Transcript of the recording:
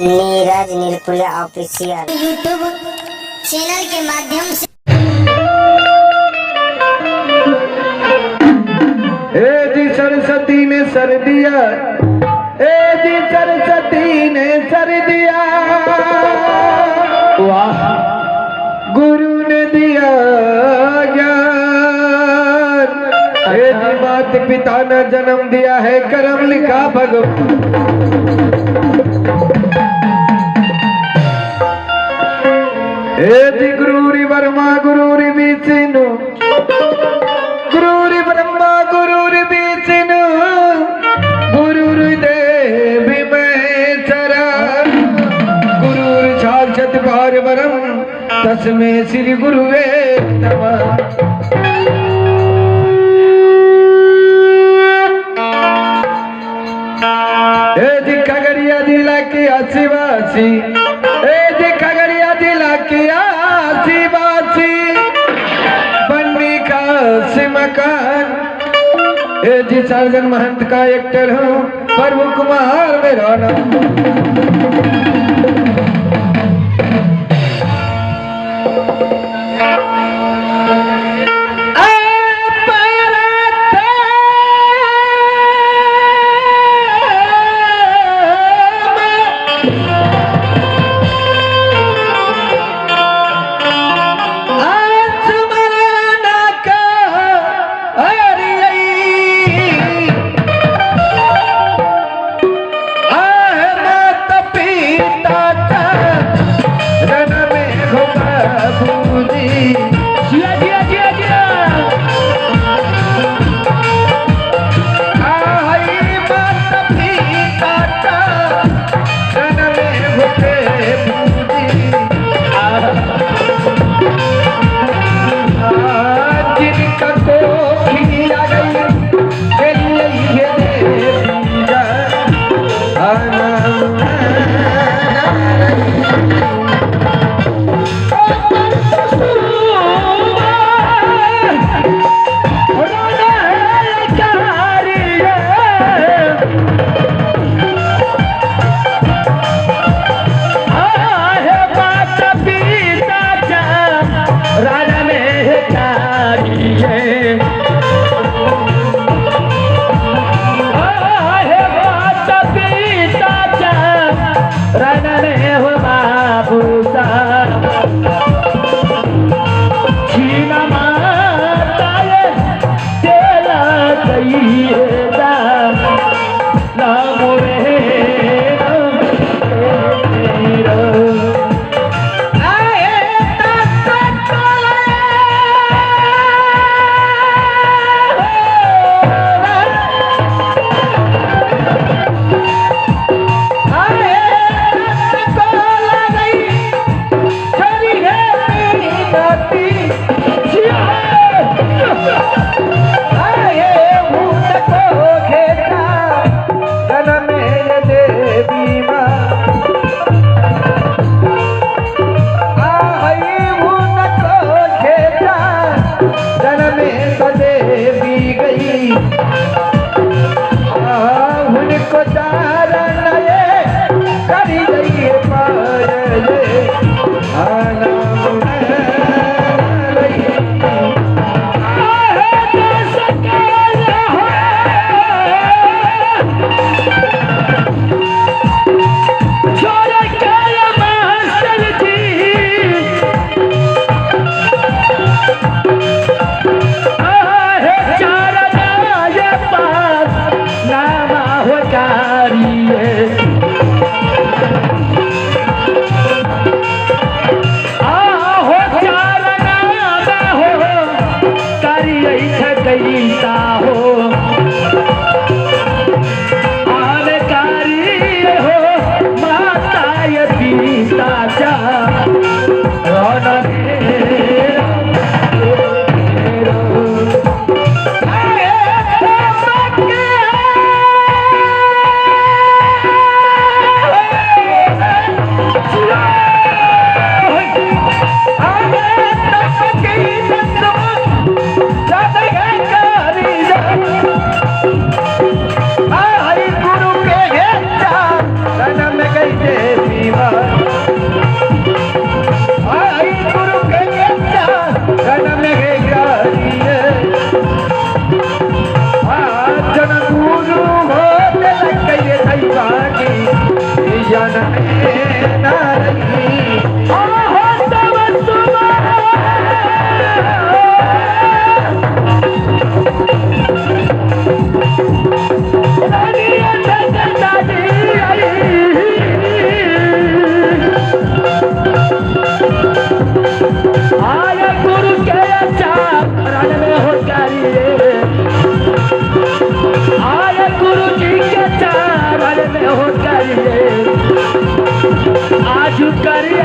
Neeraj नीलपुरिया official YouTube channel के माध्यम से। ए जी सरस्वती ने सर दिया, ए जी सरस्वती ने सर दिया, वाह गुरु ने दिया ज्ञान। ए जी मात पिता ने जन्म दिया है, कर्म लिखा भगवान। ए जी गुरुरी वर्मा गुरुरी विष्णु, गुरुरी ब्रह्मा गुरुरी विष्णु, गुरुरी देवी महेश्वरा, गुरुरी साक्षात् परब्रह्म तस्मै श्री गुरुवे नमः। ए जी खगड़िया जिला के आदिवासी, ए जी खगड़िया जिला के आदिवासी, बन्नी का मकान। ए जी साजन महंत का एक्टर हूँ, प्रभु कुमार मेरा नाम। मन में ना रही। आहो तब सुबह रानिया जगदादी आई। आया गुरु के चरण में हो करिए, आया गुरु जी के चरण में हो करिए, आज करिए